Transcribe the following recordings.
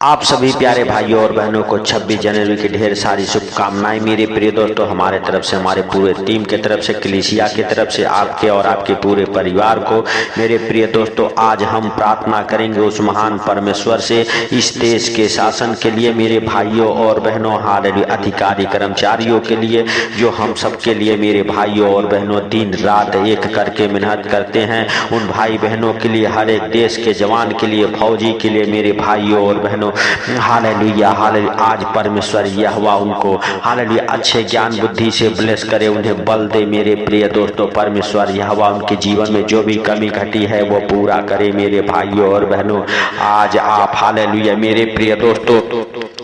आप सभी प्यारे भाइयों और बहनों को 26 जनवरी की ढेर सारी शुभकामनाएं। मेरे प्रिय दोस्तों, हमारे तरफ से, हमारे पूरे टीम के तरफ से, कलीसिया की तरफ से आपके और आपके पूरे परिवार को मेरे प्रिय दोस्तों, आज हम प्रार्थना करेंगे उस महान परमेश्वर से इस देश के शासन के लिए, मेरे भाइयों और बहनों, हालेलुया, अधिकारी कर्मचारियों के लिए, जो हम सबके लिए मेरे भाइयों और बहनों दिन रात एक करके मेहनत करते हैं, उन भाई बहनों के लिए, हर एक देश के जवान के लिए, फौजी के लिए, मेरे भाइयों और बहनों, हालेलुया हालेलुया। आज परमेश्वर यहोवा उनको हालेलुया अच्छे ज्ञान बुद्धि से ब्लेस करे, उन्हें बल दे। मेरे प्रिय दोस्तों, परमेश्वर यहोवा उनके जीवन में जो भी कमी घटी है वो पूरा करे। मेरे भाइयों और बहनों, आज आप हालेलुया मेरे प्रिय दोस्तों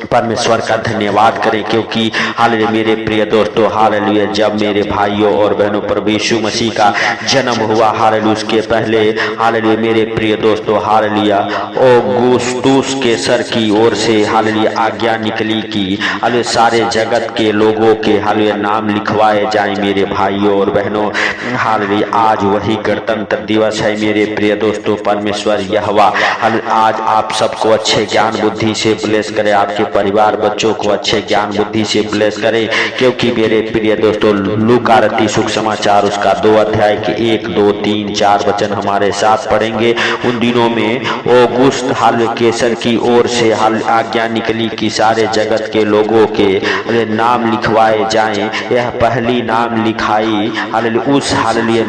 परमेश्वर का धन्यवाद करें, क्योंकि हालेलुया मेरे प्रिय दोस्तों, हालेलुया जब मेरे भाइयों और बहनों प्रभु यीशु मसीह का जन्म हुआ, हालेलुया उसके पहले हालेलुया मेरे प्रिय दोस्तों, हालेलुया औगुस्तुस के सर की ओर से हालेलुया आज्ञा निकली कि हालेलुया सारे जगत के लोगों के हालेलुया नाम लिखवाए जाएं। मेरे भाइयों और बहनों, हालेलुया आज वही गणतंत्र दिवस है। मेरे प्रिय दोस्तों, परमेश्वर यहोवा हालेलुया आज आप सबको अच्छे ज्ञान बुद्धि से ब्लेस करे, आपके परिवार बच्चों को अच्छे ज्ञान बुद्धि से ब्लेस करे, क्योंकि मेरे प्रिय दोस्तों लूका रत्ती सुख समाचार उसका 2 अध्याय के 1, 2, 3, 4 वचन हमारे साथ पढ़ेंगे। उन दिनों में औगुस्त हालेलुया केसर की ओर से आज्ञा निकली कि सारे जगत के लोगों के नाम लिखवाए जाएं। यह पहली नाम लिखाई हालेलुया उस हालेलुया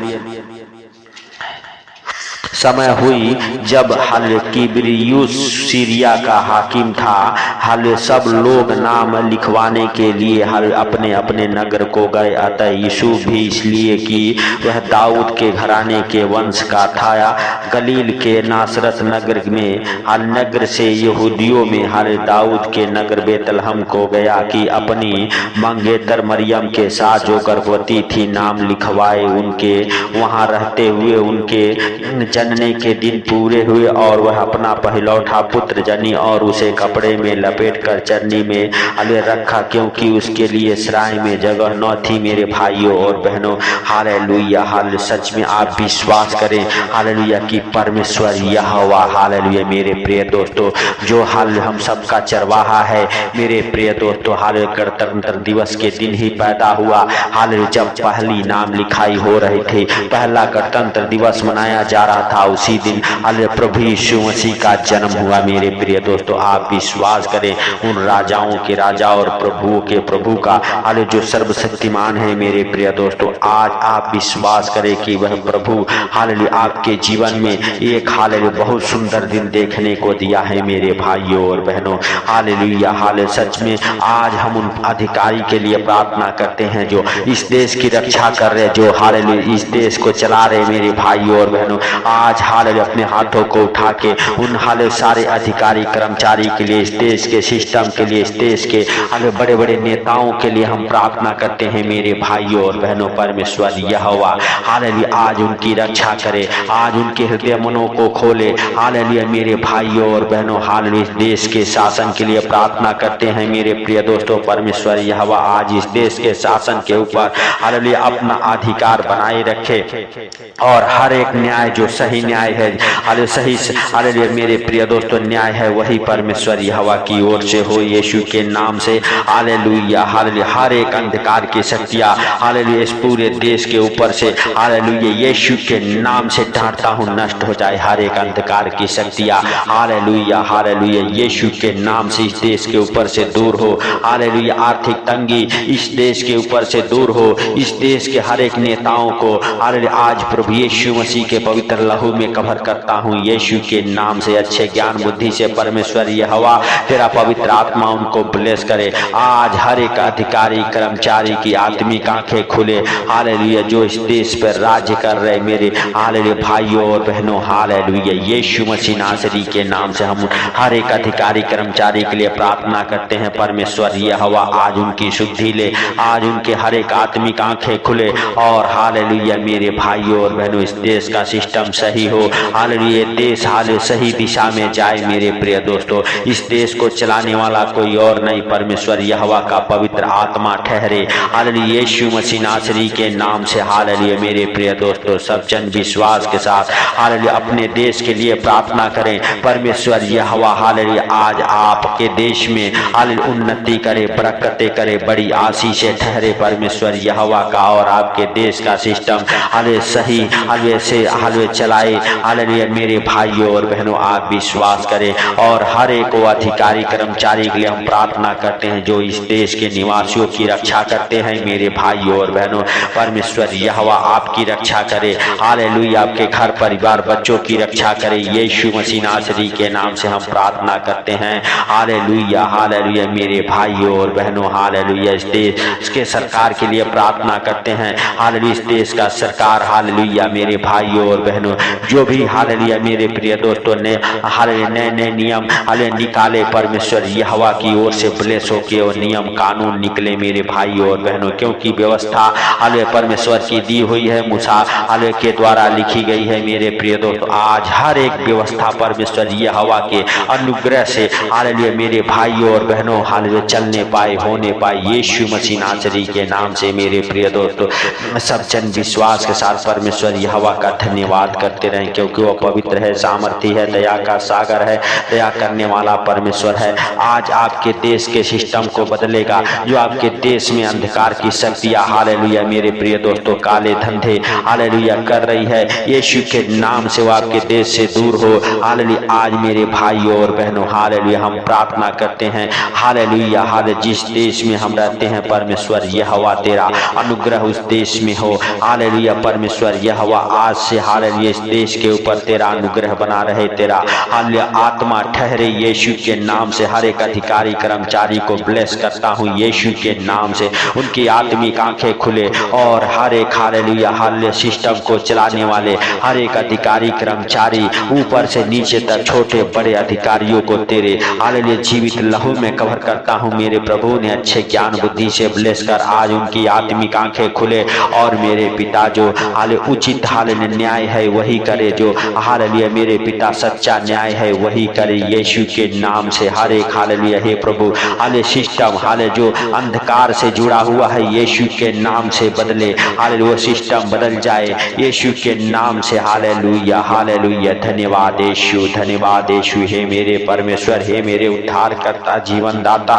समय हुई जब हालेलुया किबरियुस सीरिया का हाकिम था। हालेलुया सब लोग नाम लिखवाने के लिए हालेलुया अपने अपने नगर को गए। अतः यीशु भी इसलिए कि वह दाऊद के घराने के वंश का था, गलील के नासरत नगर में नगर से यहूदियों में हालेलुया दाऊद के नगर बेतलहम को गया कि अपनी मंगेतर मरियम के साथ जो गर्भवती थी नाम लिखवाए। उनके वहां रहते हुए उनके जनने के दिन पूरे हुए और वह अपना पहलौठा पुत्र जनी और उसे कपड़े में लपेटकर चरनी में रखा, क्योंकि उसके लिए सराय में जगह न थी। मेरे भाइयों और बहनों, हालेलुया हालेलुया सच में आप विश्वास करें हालेलुया कि परमेश्वर यहोवा हालेलुया मेरे प्रिय दोस्तों जो हालेलुया हम सबका चरवाहा है। मेरे प्रिय दोस्तों, हालेलुया गणतंत्र दिवस के दिन ही पैदा हुआ। हालेलुया जब पहली नाम लिखाई हो रही थी, पहला गणतंत्र दिवस मनाया जा रहा था, उसी दिन हालेलुया प्रभु यीशु मसीह का जन्म हुआ। मेरे प्रिय दोस्तों, आप विश्वास करें उन राजाओं के राजा और प्रभुओं के प्रभु का हालेलुया जो सर्वशक्तिमान है। मेरे प्रिय दोस्तों, आज आप विश्वास करें कि वह प्रभु हालेलुया आपके जीवन में एक हालेलुया बहुत सुंदर दिन देखने को दिया है। मेरे भाइयों और बहनों, हालेलुया हालेलुया सच में आज हम उन अधिकारी के लिए प्रार्थना करते हैं जो इस देश की रक्षा कर रहे, जो हालेलुया इस देश को चला रहे। मेरे भाइयों और बहनों, आज हालेलुया अपने हाथों को उठा के उन हालेलुया सारे अधिकारी कर्मचारी के लिए, इस देश के सिस्टम के लिए, इस देश के हालेलुया बड़े बड़े नेताओं के लिए हम प्रार्थना करते हैं। मेरे भाइयों और बहनों, परमेश्वर यहोवा हालेलुया आज उनकी रक्षा करे, आज उनके हृदय मनों को खोले। हालेलुया मेरे भाइयों और बहनों, हालेलुया इस देश के शासन के लिए प्रार्थना करते हैं। मेरे प्रिय दोस्तों, परमेश्वर यहोवा आज इस देश के शासन के ऊपर हालेलुया अपना अधिकार बनाए रखे और हर एक न्याय जो सही न्याय है हालेलुया सही हालेलुया मेरे प्रिय दोस्तों न्याय है वही परमेश्वर यहोवा की ओर से हो। यीशु के नाम से हालेलुया हालेलुया हर एक अंधकार की शक्तियां हालेलुया इस पूरे देश के ऊपर से हालेलुया यीशु के नाम से डांटता हूं, नष्ट हो जाए हर एक अंधकार की शक्तियां। हालेलुया हालेलुया यीशु के नाम से इस देश के ऊपर से दूर हो। हालेलुया आर्थिक तंगी इस देश के ऊपर से दूर हो। इस देश के हर एक नेताओं को हालेलुया आज प्रभु यीशु मसीह के पवित्र लहू में कवर करता हूं। यीशु के नाम से अच्छे ज्ञान बुद्धि से परमेश्वर यहोवा तेरा पवित्र आत्मा उनको ब्लेस करे। आज हर एक अधिकारी कर्मचारी की आत्मिक आंखें खुले। हालेलुया जो इस देश पर राज्य कर रहे मेरे हालेलुया भाइयों और बहनों, हालेलुया यीशु मसीह नासरी के नाम से हम हर एक अधिकारी कर्मचारी के लिए प्रार्थना करते हैं। परमेश्वर यहोवा आज उनकी शुद्धि ले, आज उनके हर एक आत्मिक आंखें खुले और हालेलुया मेरे भाइयों और बहनों इस देश का सिस्टम सही सही हो, हालेलुया देश हाले सही दिशा में जाए मेरे प्रिय दोस्तों। इस देश को चलाने वाला कोई और नहीं, परमेश्वर यहोवा का पवित्र आत्मा ठहरे। हालेलुया यीशु मसीह नासरी के नाम से हालेलुया मेरे प्रिय दोस्तों, सब जन विश्वास के साथ हालेलुया अपने देश के लिए प्रार्थना करें। परमेश्वर यहोवा हालेलुया आज आपके देश में हालेलुया उन्नति करे, बरकतें करे, बड़ी आशीषें ठहरे परमेश्वर यहोवा का, और आपके देश का सिस्टम हालेलुया सही हालेलुया से हालेलुया चलाए। हालेलुया मेरे भाइयों और बहनों आप विश्वास करें, और हर एक अधिकारी कर्मचारी के लिए हम प्रार्थना करते हैं जो इस देश के निवासियों की रक्षा करते हैं। मेरे भाइयों और बहनों परमेश्वर यहोवा आपकी रक्षा करे। हालेलुया आपके घर परिवार बच्चों की रक्षा करे। यीशु मसीह नासरी के नाम से हम प्रार्थना करते हैं। हालेलुया हालेलुया मेरे भाइयों और बहनों हालेलुया इस देश के सरकार के लिए प्रार्थना करते हैं। हालेलुया इस देश का सरकार हालेलुया मेरे भाइयों और बहनों जो भी हालेलुया मेरे प्रिय दोस्तों ने हालेलुया नए नए नियम हालेलुया निकाले परमेश्वर यहोवा की ओर से ब्लेस होके और नियम कानून निकले मेरे भाइयों और बहनों, क्योंकि व्यवस्था हालेलुया परमेश्वर की दी हुई है, मूसा हालेलुया के द्वारा लिखी गई है। मेरे प्रिय दोस्तों आज हर एक व्यवस्था परमेश्वर यहोवा के अनुग्रह से हालेलुया मेरे भाइयों और बहनों हालेलुया चलने पाए, होने पाए यीशु मसीह नासरी के नाम से। मेरे प्रिय दोस्तों सब जन विश्वास के साथ परमेश्वर यहोवा का धन्यवाद करते रहें, क्योंकि वो पवित्र है, सामर्थी है, दया का सागर है, दया करने वाला परमेश्वर है। आज आपके देश के सिस्टम को बदलेगा, जो आपके देश में अंधकार की शक्तियां हालेलुया मेरे प्रिय दोस्तों काले धंधे हालेलुया कर रही है, यीशु के नाम से वो आपके देश से दूर हो। हालेलुया आज मेरे भाइयों और बहनों हालेलुया हम प्रार्थना करते हैं हालेलुया हालेलुया जिस देश में हम रहते हैं परमेश्वर यहोवा तेरा अनुग्रह उस देश में हो। हालेलुया परमेश्वर यहोवा आज से हालेलुया इस देश के ऊपर तेरा अनुग्रह बना रहे, तेरा हालेलुया आत्मा ठहरे यीशु के नाम से। हर एक अधिकारी कर्मचारी को ब्लेस करता हूँ यीशु के नाम से, उनकी आत्मिक आंखें खुले, और हर एक हालेलुया हालेलुया सिस्टम को चलाने वाले हर एक अधिकारी कर्मचारी ऊपर से नीचे तक छोटे बड़े अधिकारियों को तेरे हालेलुया जीवित लहू में कवर करता हूँ। मेरे प्रभु ने अच्छे ज्ञान बुद्धि से ब्लेस कर आज उनकी आत्मिक आंखें खुले, और मेरे पिता जो हालेलुया उचित हालेलुया न्याय है वही करे, जो हालेलुया मेरे पिता सच्चा न्याय है वही करे यीशु के नाम से। हर एक हालेलुया हे प्रभु हालेलुया सिस्टम हालेलुया जो अंधकार से जुड़ा हुआ है यीशु के नाम से बदले, हालेलुया वो सिस्टम बदल जाए यीशु के नाम से। हालेलुया हालेलुया धन्यवाद यीशु, धन्यवाद यीशु। हे मेरे परमेश्वर, हे मेरे उद्धार करता जीवन दाता,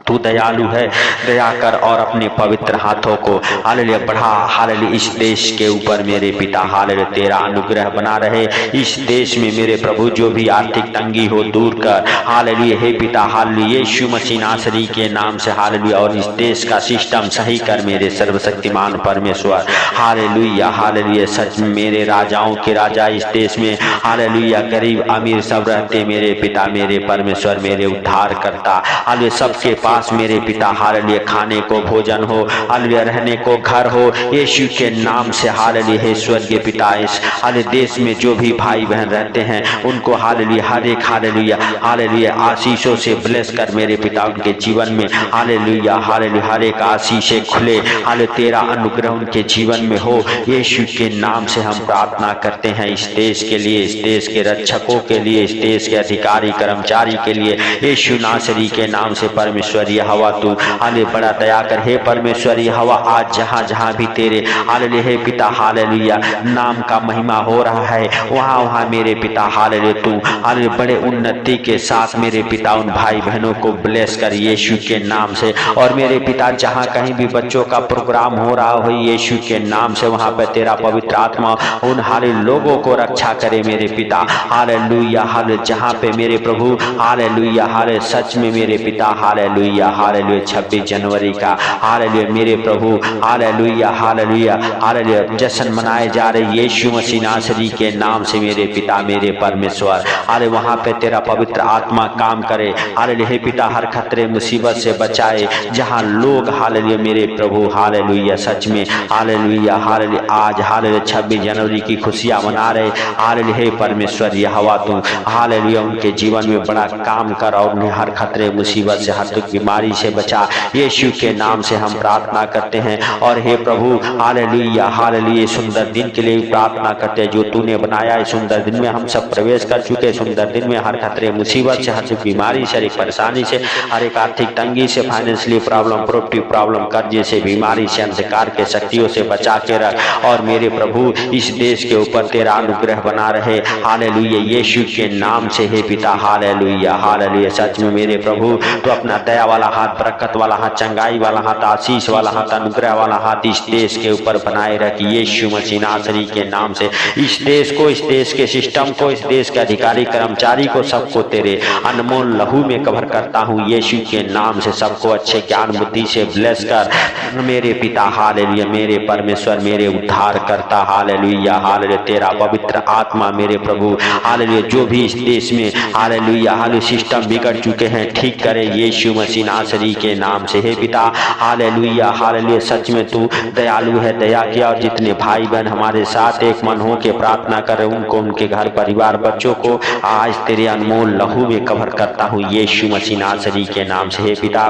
तू दयालु है, दया कर और अपने पवित्र हाथों को हालेलुया बढ़ा हालेलुया इस देश के ऊपर मेरे पिता हालेलुया तेरा अनुग्रह बना रहे। इस देश में मेरे प्रभु जो भी आर्थिक तंगी हो दूर कर हालेलुया हे पिता हालेलुया यीशु मसीह नासरी के नाम से हालेलुया, और इस देश का सिस्टम सही कर मेरे सर्वशक्तिमान परमेश्वर। हालेलुया हालेलुया सच में मेरे राजाओं के राजा इस देश में हालेलुया गरीब अमीर सब रहते मेरे पिता मेरे परमेश्वर मेरे उद्धार करता हालेलुया सबके पास मेरे पिता हालेलुया खाने को भोजन हो, हालेलुया रहने को घर हो यीशु के नाम से। हालेलुया हे स्वर्गीय पिता इस हालेलुया देश में जो भी भाई बहन रहते हैं उनको हालेलुया हर एक हालेलुया हालेलुया आशीषों से ब्लेस कर मेरे पिता, उनके जीवन में हालेलुया हालेलुया हर एक आशीषें खुले, हालेलुया तेरा अनुग्रह उनके जीवन में हो यीशु के नाम से। हम प्रार्थना करते हैं इस देश के लिए, इस देश के रक्षकों के लिए, इस देश के अधिकारी कर्मचारी के लिए यीशु नासरी के नाम से। परमेश्वर यहोवा तू हालेलुया बड़ा दया कर हे परमेश्वर यहोवा, आज जहाँ जहाँ भी तेरे हालेलुया हे पिता हालेलुया नाम का महिमा हो रहा है वहाँ वहाँ मेरे पिता हालेलुया तू हालेलुया बड़े उन्नति के साथ मेरे पिता उन भाई बहनों को ब्लेस कर यीशु के नाम से। और मेरे पिता जहाँ कहीं भी बच्चों का प्रोग्राम हो रहा हो यीशु के नाम से वहाँ पे तेरा पवित्र आत्मा उन हालेलुया लोगों को रक्षा करे मेरे पिता हालेलुया हालेलुया। जहाँ पे मेरे प्रभु हालेलुया हालेलुया सच में मेरे पिता हालेलुया हालेलुया 26 जनवरी का हालेलुया मेरे प्रभु हालेलुया हालेलुया हालेलुया जश्न मनाए जा रहे यीशु मसीह नासरी के नाम से मेरे पिता मेरे परमेश्वर हालेलुया वहाँ पे तेरा पवित्र आत्मा काम करे हालेलुया हे पिता, हर खतरे मुसीबत से बचाए जहाँ लोग हालेलुया मेरे प्रभु हालेलुया सच में हालेलुया हालेलुया आज हालेलुया 26 जनवरी की खुशियाँ मना रहे हालेलुया हे परमेश्वर यहोवा तू हालेलुया उनके जीवन में बड़ा काम कर और उन्हें हर खतरे मुसीबत से हर दुख बीमारी से बचा यीशु के नाम से हम प्रार्थना करते हैं। और हे प्रभु हालेलुया हालेलुया सुंदर दिन के लिए प्रार्थना करते हैं। जो तूने बनाया है सुंदर दिन में हम सब प्रवेश कर चुके। सुंदर दिन में हर खतरे मुसीबत से, हर बीमारी से, हर एक परेशानी से, हर एक आर्थिक तंगी से, फाइनेंशियली प्रॉब्लम, प्रॉपर्टी प्रॉब्लम, कर्जे से, बीमारी से, अंधकार के शक्तियों से बचा के रख। और मेरे प्रभु इस देश के ऊपर तेरा अनुग्रह बना रहे। हालेलुया, यीशु के नाम से हे पिता। Hallelujah, hallelujah. सच में मेरे प्रभु तो अपना दया वाला हाथ, बरकत वाला हाथ, चंगाई वाला हाथ, आशीष वाला हाथ, अनुग्रह वाला हाथ इस देश के ऊपर बनाए रख। यीशु मसीह नासरी के नाम से इस देश को, इस देश के सिस्टम को, इस देश के अधिकारी कर्मचारी को, सबको तेरे अनमोल लहू में कवर करता हूँ। यीशु के नाम से सबको अच्छे ज्ञान बुद्धि से ब्लेस कर मेरे पिता। हालेलुया, मेरे परमेश्वर, मेरे उद्धार करता। Hallelujah, hallelujah. तेरा पवित्र आत्मा मेरे प्रभु, हालेलुया, जो भी इस देश में हालेलुया हालेलुया सिस्टम बिगड़ चुके हैं ठीक करे यीशु मसीह नासरी के नाम से हे पिता। Hallelujah, hallelujah. सच में तू दयालु है, दया किया। और जितने भाई बहन हमारे साथ एक मन हो के प्रार्थना कर रहे उनको, उनके घर परिवार बच्चों को आज तेरे अनमोल लहू में कवर करता हूँ यीशु मसीह नासरी के नाम से हे पिता।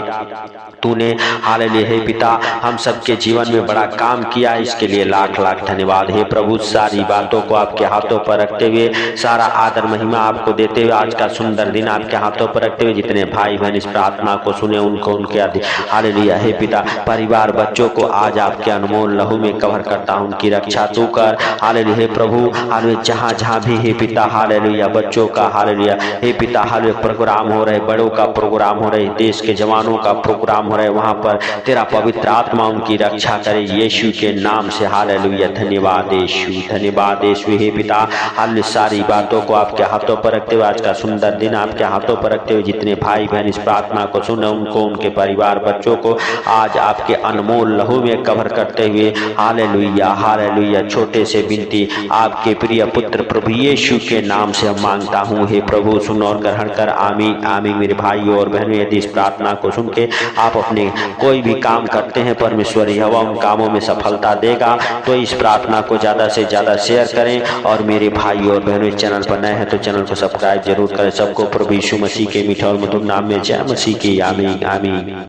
तूने हालेलुया हे पिता हम सबके जीवन में बड़ा काम किया, इसके लिए लाख लाख धन्यवाद हे प्रभु। सारी बातों को आपके हाथों पर रखते हुए, सारा आदर महिमा आपको देते हुए, आज का सुंदर दिन आपके हाथों पर रखते हुए, जितने भाई बहन इस प्रार्थना को सुने उनको, उनके हालेलुया हे पिता परिवार बच्चों को आज आपके अनमोल लहू में कवर करता हूँ। उनकी रक्षा तू कर। हालेलुया हे प्रभु, हालेलुया जहाँ जहाँ भी हे पिता हालेलुया बच्चों का हालेलुया हे पिता हालेलुया प्रोग्राम हो रहे, बड़ों का प्रोग्राम हो रहे, देश के जवानों का प्रोग्राम हो रहे, वहाँ पर तेरा पवित्र आत्मा उनकी रक्षा करे यीशु के नाम से। हालेलुया, धन्यवाद यीशु, धन्यवाद यीशु हे पिता। हालेलुया सारी बातों को आपके हाथों पर रखते हुए, आज का सुंदर दिन आपके हाथों पर रखते हुए, जितने भाई बहन इस प्रार्थना को सुने उनको, उनके परिवार बच्चों को आज आपके अनमोल लहू में कवर करते हुए हालेलुया, हालेलुया। छोटे से विनती आपके प्रिय पुत्र प्रभु यीशु के नाम से हम मांगता हूँ हे प्रभु, सुन और ग्रहण कर। आमीन, आमीन। मेरे भाइयों और बहनों, यदि इस प्रार्थना को सुन के आप अपने कोई भी काम करते हैं, परमेश्वर यहोवा उन कामों में सफलता देगा। तो इस प्रार्थना को ज्यादा से ज्यादा शेयर करें। और मेरे भाइयों और बहनों, इस चैनल पर नए हैं तो चैनल को सब्सक्राइब जरूर करें। सबको प्रभु यीशु मसीह के मीठे और मधुर नाम में जय मसीह की। आमीन, आमीन।